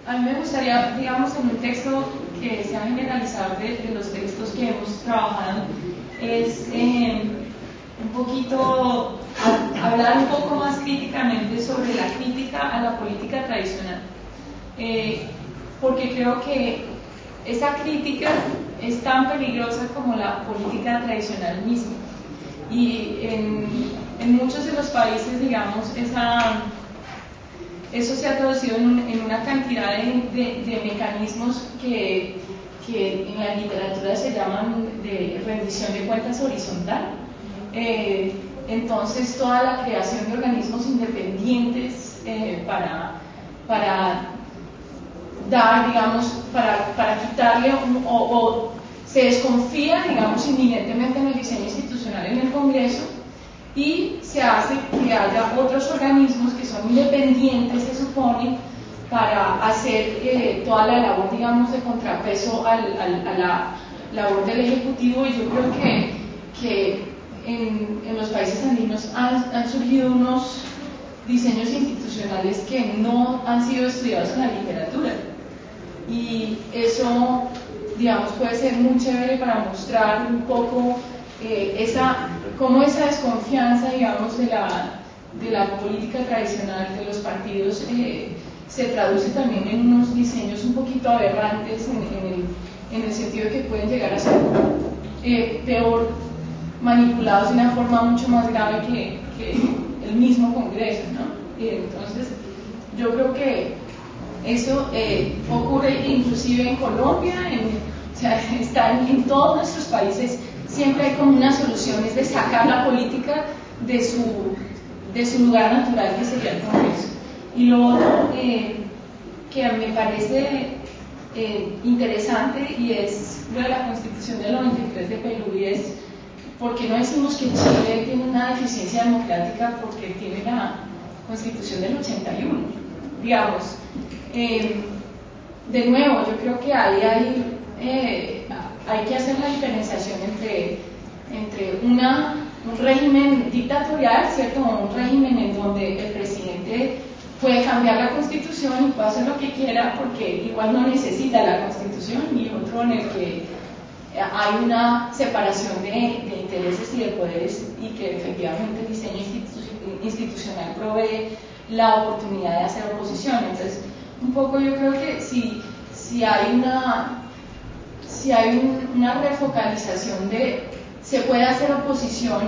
A mí me gustaría, digamos, en un texto que sea generalizador de los textos que hemos trabajado, es un poquito hablar un poco más críticamente sobre la crítica a la política tradicional, porque creo que esa crítica es tan peligrosa como la política tradicional misma, y en muchos de los países, digamos, eso se ha traducido en una cantidad de mecanismos que en la literatura se llaman de rendición de cuentas horizontal. Entonces, toda la creación de organismos independientes para dar, digamos, para quitarle o se desconfía, digamos, inminentemente en el diseño institucional en el Congreso, y se hace que haya otros organismos que son independientes, se supone, para hacer toda la labor, digamos, de contrapeso a la labor del Ejecutivo. Y yo creo que en los países andinos han surgido unos diseños institucionales que no han sido estudiados en la literatura, y eso, digamos, puede ser muy chévere para mostrar un poco cómo esa desconfianza, digamos, de la política tradicional de los partidos se traduce también en unos diseños un poquito aberrantes en el sentido de que pueden llegar a ser peor manipulados de una forma mucho más grave que el mismo Congreso, ¿no? Entonces, yo creo que eso ocurre inclusive en Colombia, o sea, está en todos nuestros países. Siempre hay como unas soluciones de sacar la política de su lugar natural, que sería el Congreso. Y lo otro que me parece interesante, y es lo de la Constitución del 93 de Perú, y es ¿por qué no decimos que Chile tiene una deficiencia democrática? Porque tiene la Constitución del 81, digamos. De nuevo, yo creo que ahí hay que hacer la diferenciación entre un régimen dictatorial, ¿cierto? Un régimen en donde el presidente puede cambiar la Constitución y puede hacer lo que quiera porque igual no necesita la Constitución, y otro en el que hay una separación de intereses y de poderes, y que efectivamente el diseño institucional provee la oportunidad de hacer oposición. Entonces, un poco yo creo que si hay una refocalización se puede hacer oposición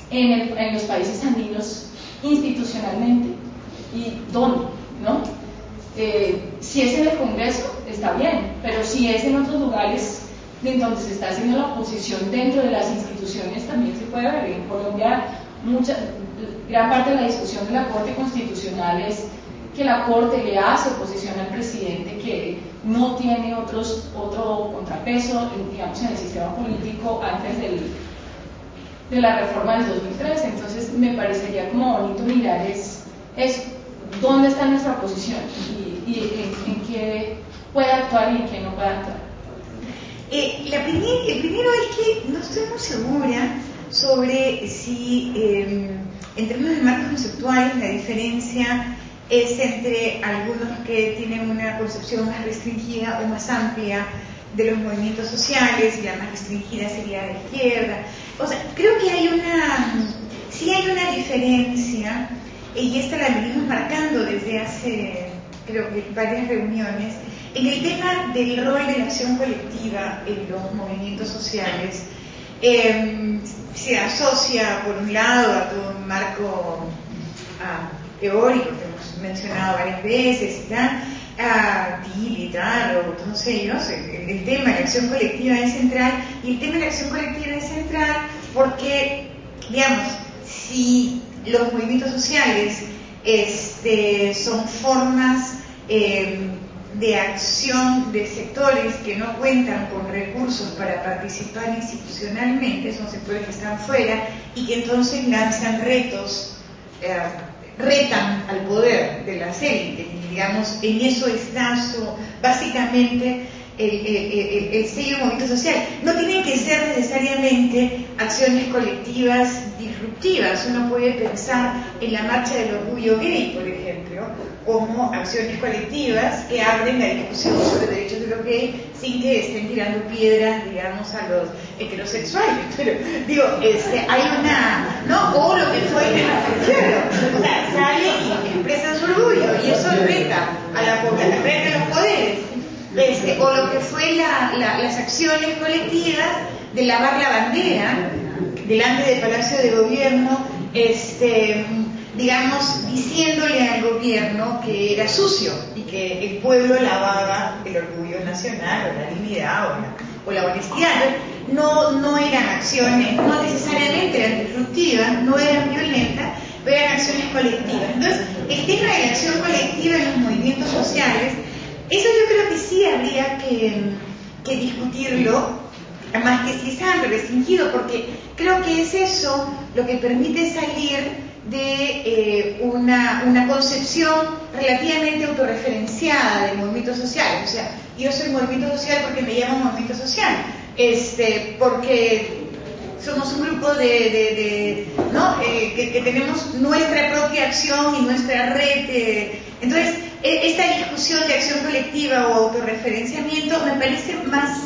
en los países andinos institucionalmente, y ¿dónde? ¿No? Si es en el Congreso, está bien, pero si es en otros lugares en donde se está haciendo la oposición dentro de las instituciones, también se puede ver. En Colombia, gran parte de la discusión de la Corte Constitucional es que la Corte le hace oposición al presidente, que no tiene otro contrapeso, digamos, en el sistema político antes de la reforma del 2003. Entonces, me parecería como bonito mirar es dónde está nuestra posición y en qué puede actuar y en qué no puede actuar. El primero es que no estoy muy segura sobre si, en términos de marcos conceptuales, la diferencia es entre algunos que tienen una concepción más restringida o más amplia de los movimientos sociales, y la más restringida sería de izquierda. O sea, creo que sí hay una diferencia, y esta la venimos marcando desde hace, creo que varias reuniones, en el tema del rol de la acción colectiva en los movimientos sociales. Se asocia, por un lado, a todo un marco teórico que hemos mencionado varias veces, y tal, y tal, o todos ellos. El tema de la acción colectiva es central, y el tema de la acción colectiva es central porque, digamos, si los movimientos sociales son formas de acción de sectores que no cuentan con recursos para participar institucionalmente, son sectores que están fuera y que entonces lanzan retos, retan al poder de las élites, y digamos, en eso está básicamente el sello del movimiento social. No tienen que ser necesariamente acciones colectivas disruptivas. Uno puede pensar en la marcha del orgullo gay, por ejemplo, como acciones colectivas que abren la discusión sobre derechos de lo gay sin que estén tirando piedras, digamos, a los heterosexuales. Pero, digo, hay una, ¿no? O lo que fue, claro, o sea, sale y expresa su orgullo, y eso reta a la población, reta a los poderes. O lo que fue las acciones colectivas de lavar la bandera delante del Palacio de Gobierno, digamos, diciéndole al gobierno que era sucio y que el pueblo lavaba el orgullo nacional, o la dignidad, o la honestidad. No eran acciones, no necesariamente eran disruptivas, no eran violentas, pero eran acciones colectivas. Entonces, el tema de la acción colectiva en los movimientos sociales, eso yo creo que sí habría que discutirlo, más que si está restringido, porque creo que es eso lo que permite salir de una concepción relativamente autorreferenciada de movimientos sociales. O sea, yo soy movimiento social porque me llamo movimiento social, porque somos un grupo que tenemos nuestra propia acción y nuestra red. Entonces, esta discusión de acción colectiva o autorreferenciamiento me parece más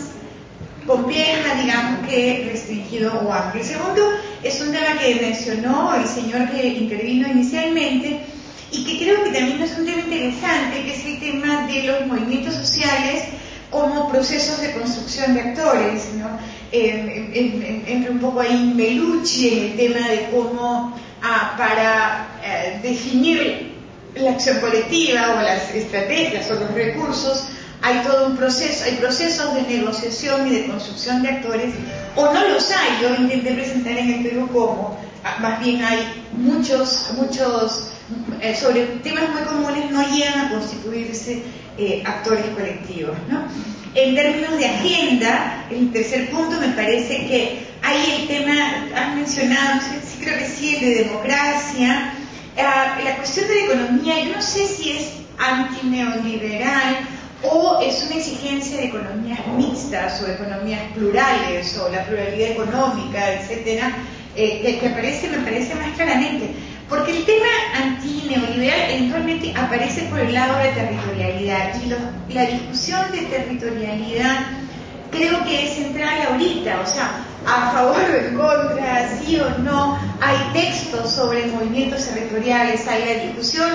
compleja, digamos, que restringido o amplio. El segundo es un tema que mencionó el señor que intervino inicialmente y que creo que también es un tema interesante, que es el tema de los movimientos sociales como procesos de construcción de actores, ¿no? Entra un poco ahí Melucci en el tema de cómo para definir la acción colectiva o las estrategias o los recursos hay todo un proceso, hay procesos de negociación y de construcción de actores, o no los hay. Yo intenté presentar en el Perú como más bien hay muchos sobre temas muy comunes no llegan a constituirse actores colectivos, ¿no? En términos de agenda, el tercer punto me parece que hay el tema, has mencionado, no sé, sí, creo que sí, el de democracia, la cuestión de la economía. Yo no sé si es antineoliberal o es una exigencia de economías mixtas o economías plurales o la pluralidad económica, etcétera, que me parece más claramente, porque el tema antineoliberal eventualmente aparece por el lado de territorialidad, y la discusión de territorialidad creo que es central ahorita, o sea, a favor o en contra, sí o no, hay textos sobre movimientos territoriales, hay la discusión,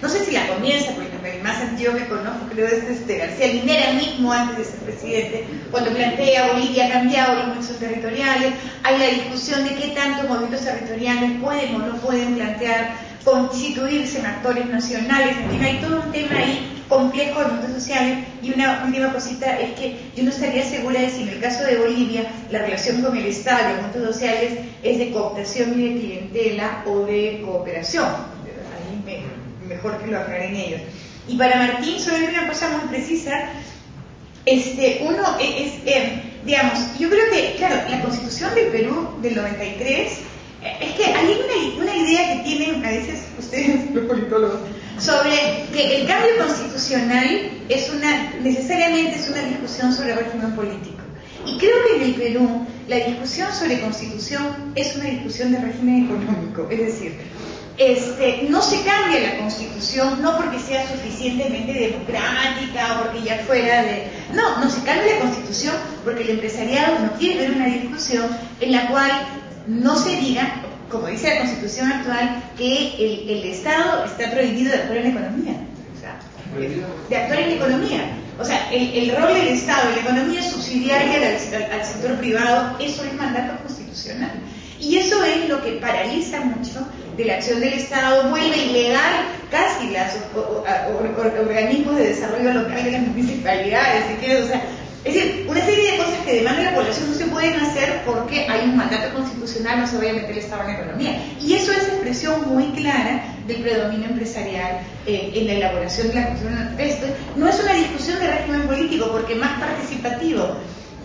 no sé si la comienza, porque el más antiguo que conozco creo es García Linera mismo, antes de ser presidente, cuando plantea Bolivia ha cambiado los movimientos territoriales, hay la discusión de qué tanto movimientos territoriales pueden o no pueden plantear constituirse en actores nacionales, en fin, hay todo un tema ahí complejo de movimientos sociales. Y una última cosita es que yo no estaría segura de si en el caso de Bolivia la relación con el Estado y los movimientos sociales es de cooptación y de clientela o de cooperación. Ahí mejor que lo aclaren ellos. Y para Martín, solamente una cosa muy precisa, uno digamos, yo creo que, claro, la Constitución del Perú del 93, es que hay una idea que tienen a veces ustedes, los politólogos, sobre que el cambio constitucional necesariamente es una discusión sobre el régimen político. Y creo que en el Perú la discusión sobre constitución es una discusión de régimen económico, es decir, no se cambia la constitución no porque sea suficientemente democrática o porque ya fuera no se cambia la constitución porque el empresariado no quiere ver una discusión en la cual no se diga, como dice la constitución actual, que el Estado está prohibido de actuar en la economía, o sea, de actuar en la economía. O sea, el rol del Estado en la economía es subsidiaria al sector privado, eso es mandato constitucional. Y eso es lo que paraliza mucho de la acción del Estado, vuelve ilegal casi los organismos de desarrollo local de las municipalidades, o sea, es decir, una serie de cosas que demanda la población no se pueden hacer porque hay un mandato constitucional, no se vaya a meter el Estado en la economía. Y eso es expresión muy clara del predominio empresarial en la elaboración de la Constitución. Esto no es una discusión de régimen político, porque más participativo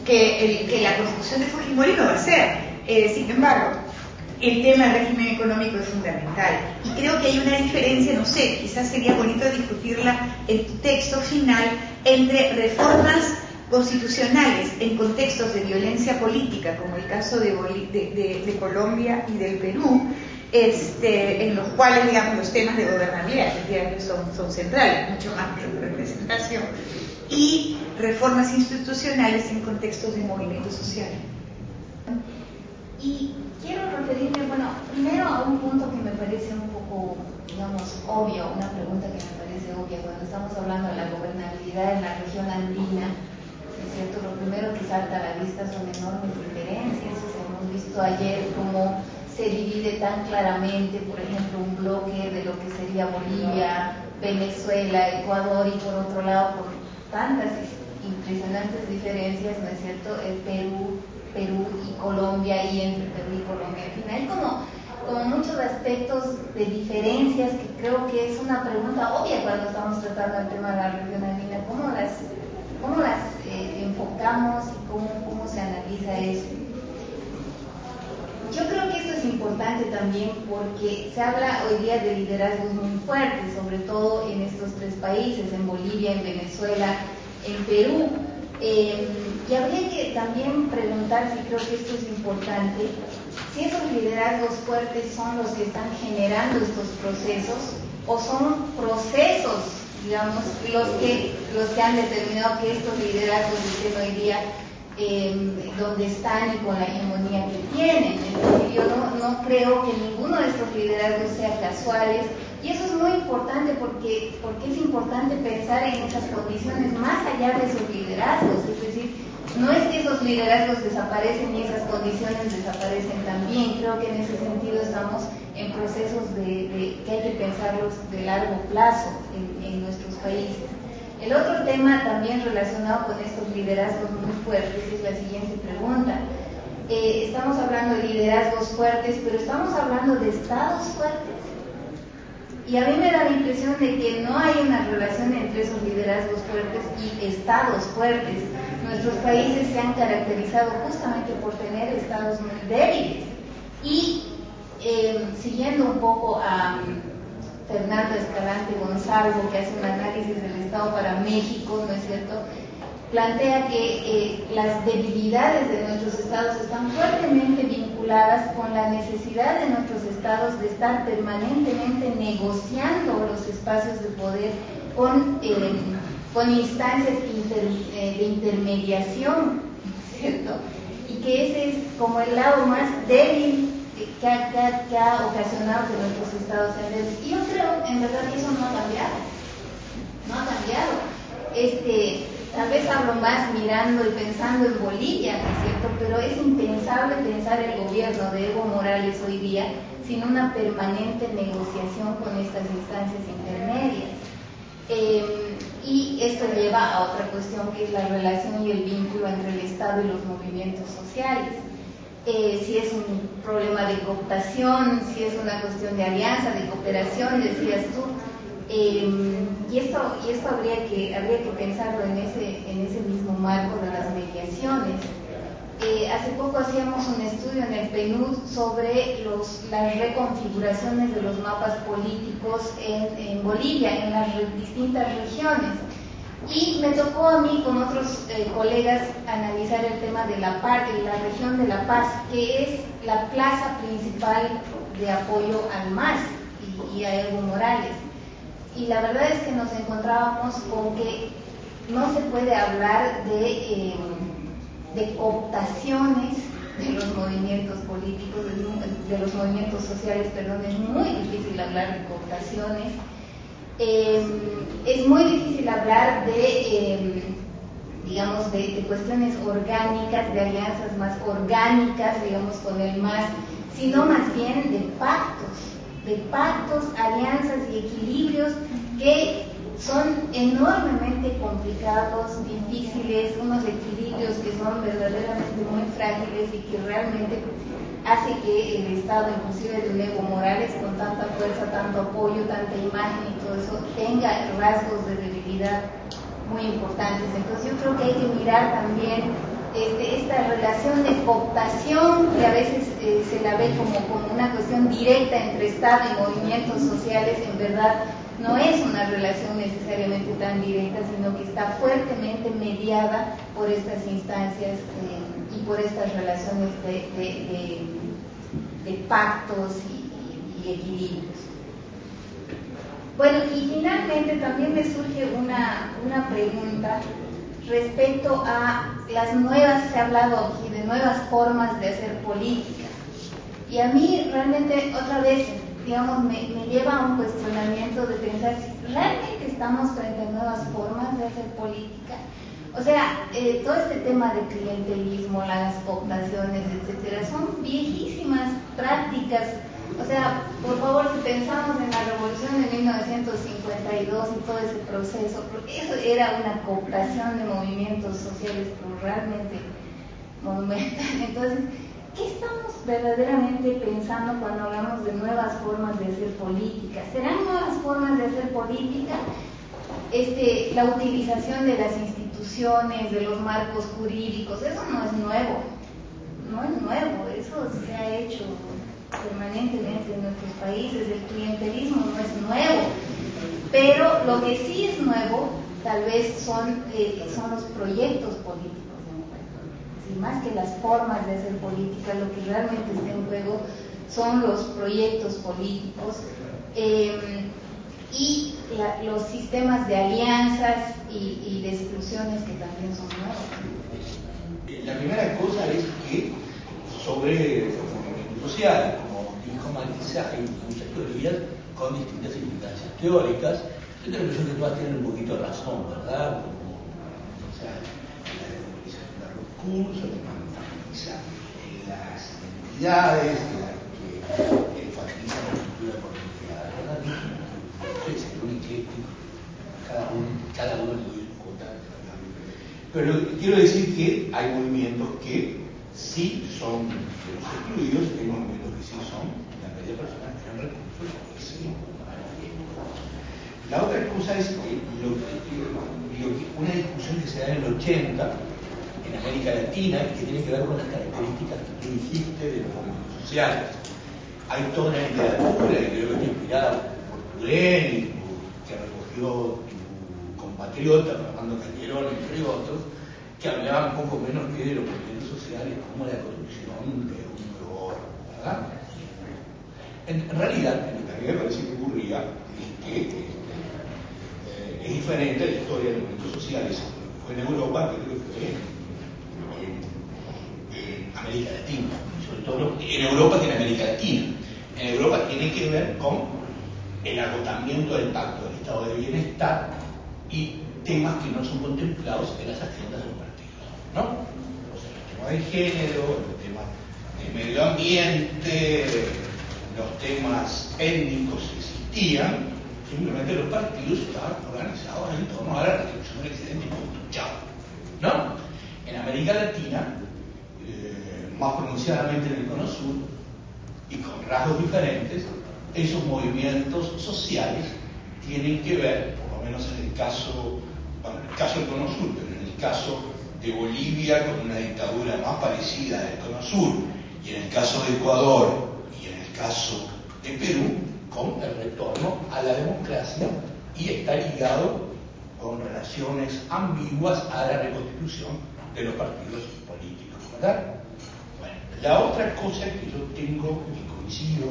que la Constitución de Fujimori no va a ser. Sin embargo, el tema del régimen económico es fundamental. Y creo que hay una diferencia, no sé, quizás sería bonito discutirla en tu texto final, entre reformas constitucionales en contextos de violencia política, como el caso de Colombia y del Perú, en los cuales, digamos, los temas de gobernabilidad efectivamente son centrales, mucho más que representación, y reformas institucionales en contextos de movimiento social. Y quiero referirme, bueno, primero a un punto que me parece un poco, digamos, obvio, una pregunta que me parece obvia cuando estamos hablando de la gobernabilidad en la región andina. Es cierto, lo primero que salta a la vista son enormes diferencias. Hemos visto ayer cómo se divide tan claramente, por ejemplo, un bloque de lo que sería Bolivia, Venezuela, Ecuador, y por otro lado, por tantas impresionantes diferencias, ¿no es cierto?, Perú y Colombia, y entre Perú y Colombia. Al final hay como muchos aspectos de diferencias que creo que es una pregunta obvia cuando estamos tratando el tema de la región andina. ¿Cómo las enfocamos y cómo se analiza eso? Yo creo que esto es importante también porque se habla hoy día de liderazgos muy fuertes, sobre todo en estos tres países, en Bolivia, en Venezuela, en Perú. Y habría que también preguntarse, y creo que esto es importante, si esos liderazgos fuertes son los que están generando estos procesos o son procesos, digamos, los que han determinado que estos liderazgos estén hoy día donde están y con la hegemonía que tienen. Entonces, yo no creo que ninguno de estos liderazgos sea casuales, y eso es muy importante porque es importante pensar en esas condiciones más allá de esos liderazgos. Es decir, no es que esos liderazgos desaparecen y esas condiciones desaparecen también. Creo que en ese sentido estamos en procesos que hay que pensarlos de largo plazo en nuestros países. El otro tema también relacionado con estos liderazgos muy fuertes es la siguiente pregunta. Estamos hablando de liderazgos fuertes, pero estamos hablando de estados fuertes. Y a mí me da la impresión de que no hay una relación entre esos liderazgos fuertes y estados fuertes. Nuestros países se han caracterizado justamente por tener estados muy débiles. Y siguiendo un poco a Fernando Escalante Gonzalo, que hace un análisis del Estado para México, ¿no es cierto?, plantea que las debilidades de nuestros estados están fuertemente vinculadas con la necesidad de nuestros estados de estar permanentemente negociando los espacios de poder con instancias de intermediación, ¿cierto? Y que ese es como el lado más débil que ha ocasionado que nuestros estados sean débiles. Y yo creo, en verdad, que eso no ha cambiado. No ha cambiado. Tal vez hablo más mirando y pensando en Bolivia, ¿no es cierto? Pero es impensable pensar el gobierno de Evo Morales hoy día sin una permanente negociación con estas instancias intermedias. Y esto lleva a otra cuestión, que es la relación y el vínculo entre el Estado y los movimientos sociales. Si es un problema de cooptación, si es una cuestión de alianza, de cooperación, decías tú. Y esto habría que pensarlo en ese mismo marco de las mediaciones. Hace poco hacíamos un estudio en el PNUD sobre las reconfiguraciones de los mapas políticos en Bolivia, en las distintas regiones. Y me tocó a mí con otros colegas analizar el tema de la región de La Paz, que es la plaza principal de apoyo al MAS y a Evo Morales. Y la verdad es que nos encontrábamos con que no se puede hablar de cooptaciones de los movimientos políticos, de los movimientos sociales, perdón. Es muy difícil hablar de cooptaciones. Es muy difícil hablar digamos, de cuestiones orgánicas, de alianzas más orgánicas, digamos, con el MAS, sino más bien de pactos, alianzas y equilibrios que son enormemente complicados, difíciles, unos equilibrios que son verdaderamente muy frágiles y que realmente hace que el Estado, inclusive de Evo Morales, con tanta fuerza, tanto apoyo, tanta imagen y todo eso, tenga rasgos de debilidad muy importantes. Entonces yo creo que hay que mirar también esta relación de cooptación, que a veces se la ve como una cuestión directa entre Estado y movimientos sociales. En verdad no es una relación necesariamente tan directa, sino que está fuertemente mediada por estas instancias y por estas relaciones de pactos equilibrios. Bueno, y finalmente también me surge una pregunta respecto a las nuevas, se ha hablado aquí de nuevas formas de hacer política. Y a mí realmente otra vez, digamos, me lleva a un cuestionamiento de pensar si realmente estamos frente a nuevas formas de hacer política. O sea, todo este tema de clientelismo, las cooptaciones, etcétera, son viejísimas prácticas. O sea, por favor, si pensamos en la revolución de 1952 y todo ese proceso, porque eso era una cooptación de movimientos sociales, pero realmente monumental. Entonces, ¿qué estamos verdaderamente pensando cuando hablamos de nuevas formas de hacer política? ¿Serán nuevas formas de hacer política? La utilización de las instituciones, de los marcos jurídicos, eso no es nuevo, eso se ha hecho permanentemente en nuestros países, el clientelismo no es nuevo, pero lo que sí es nuevo tal vez son los proyectos políticos en juego. Sí, más que las formas de hacer política, lo que realmente está en juego son los proyectos políticos y los sistemas de alianzas y de exclusiones que también son nuevos. La primera cosa es que sobre el movimiento social, como dijo Marisa, hay muchas teorías con distintas circunstancias teóricas. Yo creo que todas tienen un poquito de razón, ¿verdad? Como, o sea, la democratización de los recursos, la enfatiza en las identidades, que enfatizan la estructura política, ¿verdad? Es el único que cada uno le doy su cuota. Pero quiero decir que hay movimientos que sí son de los excluidos, hay movimientos que sí son la mayoría de personas que tienen recursos, que sí. La otra cosa es que una discusión que se da en el 80 en América Latina, que tiene que ver con las características que tú dijiste de los movimientos sociales. Hay toda una literatura que creo que está inspirada por Tudén, que recogió tu compatriota Fernando Calderón, entre otros, que hablaban poco menos que de los movimientos sociales como la construcción de un nuevo orden, ¿verdad? En realidad, lo que a mí me parece que ocurría es que es diferente la historia de los movimientos sociales. Fue en Europa, creo que fue en América Latina, sobre todo en Europa que en América Latina. En Europa tiene que ver con el agotamiento del pacto del estado de bienestar y temas que no son contemplados en las agendas de los partidos, ¿no? O sea, los temas de género, los temas de medio ambiente, los temas étnicos que existían, simplemente los partidos estaban organizados en torno a la reducción del excedente y punto, chao, ¿no? En América Latina, más pronunciadamente en el Cono Sur, y con rasgos diferentes, esos movimientos sociales tienen que ver, por lo menos en el caso del Cono Sur, pero en el caso de Bolivia con una dictadura más parecida al Cono Sur, y en el caso de Ecuador y en el caso de Perú, con el retorno a la democracia, y está ligado con relaciones ambiguas a la reconstitución de los partidos políticos, ¿verdad? Bueno, la otra cosa que yo tengo, y coincido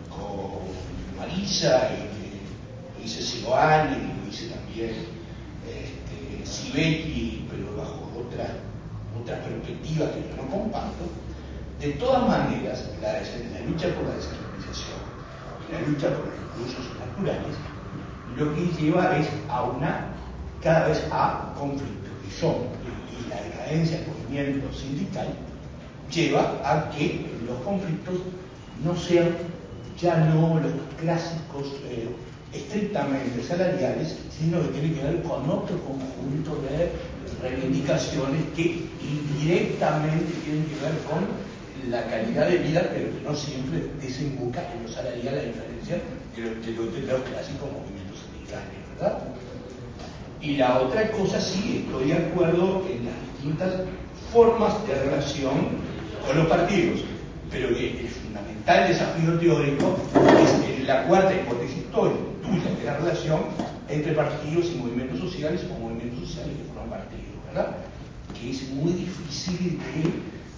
con Marisa, y lo dice Segoane, y lo dice también Sibeki, pero bajo otra perspectiva que yo no comparto, de todas maneras, la lucha por la descentralización y la lucha por los recursos naturales, lo que lleva es cada vez a conflictos, y la decadencia del movimiento sindical lleva a que los conflictos no sean ya no los clásicos estrictamente salariales, sino que tienen que ver con otro conjunto de reivindicaciones que indirectamente tienen que ver con la calidad de vida, pero que no siempre desemboca en lo salarial, a diferencia de los clásicos movimientos sindicales, ¿verdad? Y la otra cosa, sí, estoy de acuerdo en las distintas formas de relación con los partidos, pero que el fundamental desafío teórico es la cuarta hipótesis tuya, que es la relación entre partidos y movimientos sociales, o movimientos sociales que forman partidos, ¿verdad? Que es muy difícil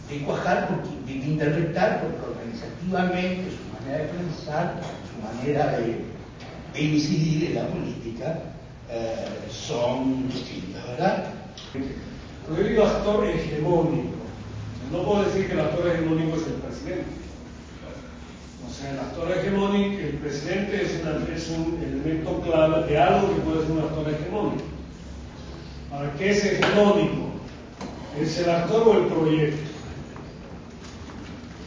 de de cuajar, de interpretar, porque organizativamente su manera de pensar, su manera de incidir en la política son distintas, ¿verdad? Cuando yo digo actor hegemónico, no puedo decir que el actor hegemónico es el presidente. O sea, el actor hegemónico, el presidente es un elemento clave de algo que puede ser un actor hegemónico. ¿Para qué es hegemónico? ¿Es el actor o el proyecto?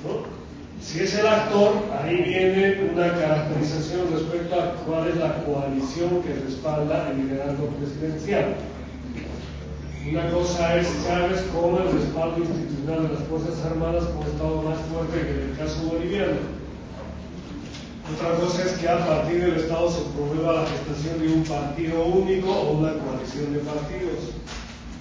¿No? Si es el actor, ahí viene una caracterización respecto a cuál es la coalición que respalda el liderazgo presidencial. Una cosa es Chávez como el respaldo institucional de las Fuerzas Armadas como Estado más fuerte que en el caso boliviano. Otra cosa es que a partir del Estado se promueva la gestación de un partido único o una coalición de partidos.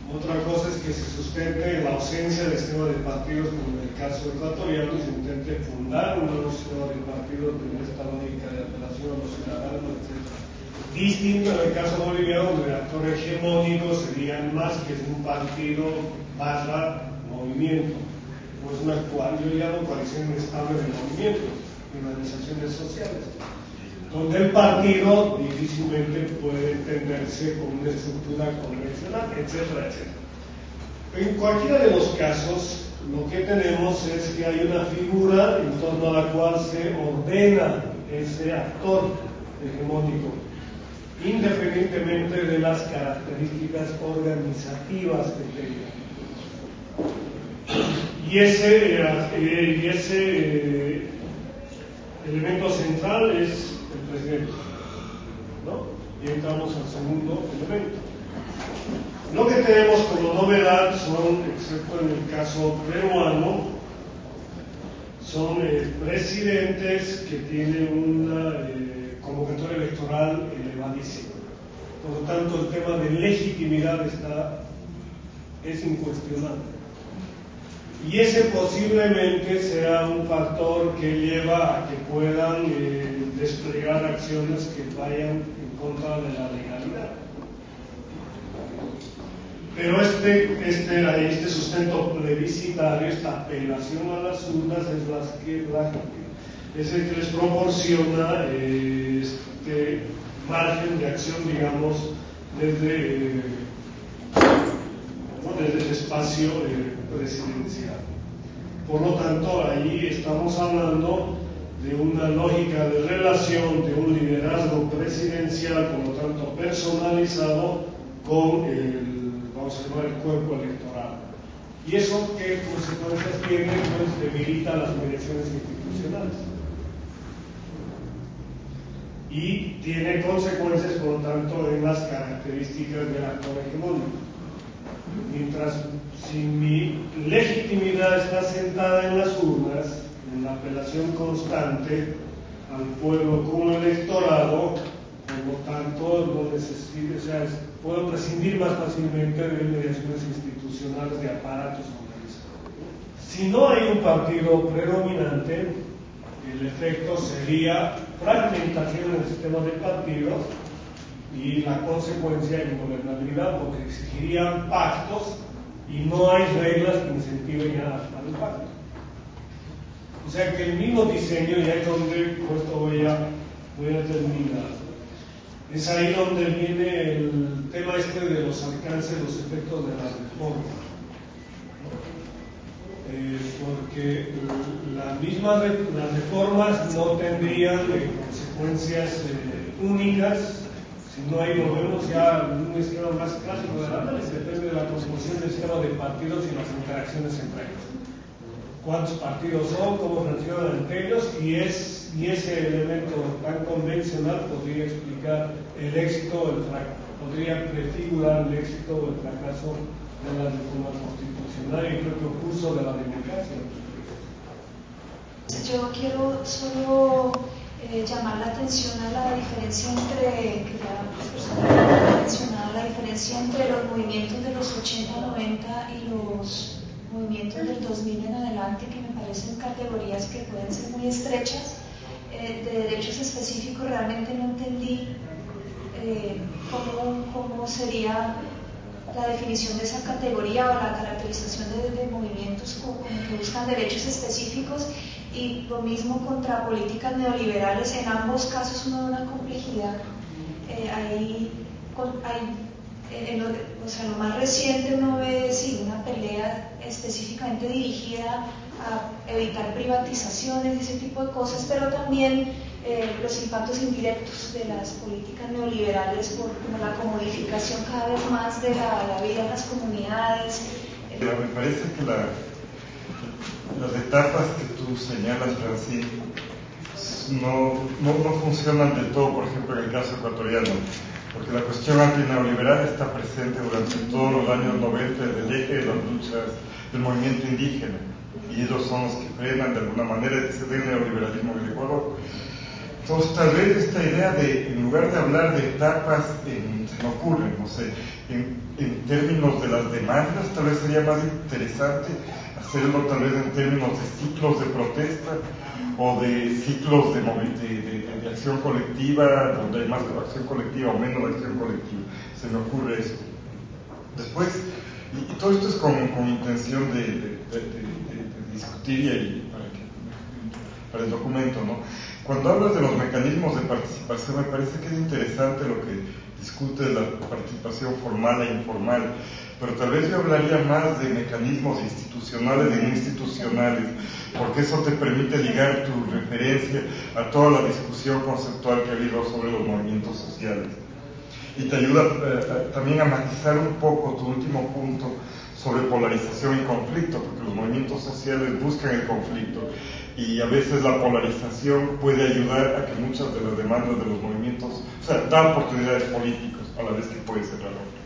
Otra cosa es que se sustente la ausencia del sistema de partidos, como en el caso ecuatoriano, y se intente fundar un nuevo sistema de partidos de esta lógica de apelación a los ciudadanos, etc. Distinto en el caso boliviano, donde el actor hegemónico sería más que un partido barra movimiento. Pues una yo llamo coalición estable de movimientos y organizaciones sociales, donde el partido difícilmente puede entenderse como una estructura convencional, etcétera, etcétera. En cualquiera de los casos, lo que tenemos es que hay una figura en torno a la cual se ordena ese actor hegemónico, independientemente de las características organizativas que tenga. Y ese elemento central es el presidente, ¿no? Y entramos al segundo elemento. Lo que tenemos como novedad son, excepto en el caso peruano, son presidentes que tienen una convocatoria electoral elevadísima. Por lo tanto, el tema de legitimidad es incuestionable. Y ese posiblemente sea un factor que lleva a que puedan desplegar acciones que vayan en contra de la legalidad. Pero este sustento plebiscitario, esta apelación a las urnas, es el que les proporciona este margen de acción, digamos, desde el espacio presidencial. Por lo tanto, ahí estamos hablando de una lógica de relación de un liderazgo presidencial, por lo tanto personalizado, con vamos a llamar el cuerpo electoral. ¿Y eso qué consecuencias tiene? Pues debilita las mediaciones institucionales. Y tiene consecuencias, por lo tanto, en las características del actor hegemónico. Mientras, si mi legitimidad está sentada en las urnas, en la apelación constante al pueblo como electorado, por lo tanto, no necesito, puedo prescindir más fácilmente de mediaciones institucionales de aparatos organizados. Si no hay un partido predominante, el efecto sería fragmentación en el sistema de partidos y la consecuencia ingobernabilidad, porque exigirían pactos y no hay reglas que incentiven al pacto. O sea que el mismo diseño, y ahí es donde con esto voy a terminar, es ahí donde viene el tema de los alcances, los efectos de la reforma. Porque las reformas no tendrían consecuencias únicas, sino ahí lo vemos ya en un esquema más clásico del análisis, depende de la constitución del sistema de partidos y las interacciones entre ellos. Cuántos partidos son, cómo funcionan entre ellos, y ese elemento tan convencional podría explicar el éxito o el fracaso, podría prefigurar el éxito o el fracaso de la reforma constitucional y el propio curso de la democracia. Yo quiero solo llamar la atención a la diferencia entre, que ya las personas han mencionado, la diferencia entre los movimientos de los 80, 90 y los movimientos del 2000 en adelante, que me parecen categorías que pueden ser muy estrechas. De derechos específicos realmente no entendí cómo sería la definición de esa categoría o la caracterización de movimientos como que buscan derechos específicos, y lo mismo contra políticas neoliberales. En ambos casos uno ve una complejidad. Lo más reciente uno ve una pelea específicamente dirigida a evitar privatizaciones y ese tipo de cosas, pero también los impactos indirectos de las políticas neoliberales por como la comodificación cada vez más de la vida en las comunidades. Me parece que las etapas que tú señalas, Francine, no funcionan del todo, por ejemplo, en el caso ecuatoriano, porque la cuestión antineoliberal está presente durante todos los años 90 desde el eje de las luchas del movimiento indígena, y ellos son los que frenan de alguna manera ese neoliberalismo en el Ecuador. Entonces, tal vez esta idea de, en lugar de hablar de etapas, se me ocurre, no sé, en términos de las demandas, tal vez sería más interesante hacerlo tal vez en términos de ciclos de protesta o de ciclos de acción colectiva, donde hay más acción colectiva o menos acción colectiva. Se me ocurre eso. Después, y todo esto es con intención de discutir y para el documento, ¿no? Cuando hablas de los mecanismos de participación, me parece que es interesante lo que discute la participación formal e informal, pero tal vez yo hablaría más de mecanismos institucionales e institucionales, porque eso te permite ligar tu referencia a toda la discusión conceptual que ha habido sobre los movimientos sociales. Y te ayuda también a matizar un poco tu último punto sobre polarización y conflicto, porque los movimientos sociales buscan el conflicto, y a veces la polarización puede ayudar a que muchas de las demandas de los movimientos, o sea, da oportunidades políticas a la vez que puede ser la otra.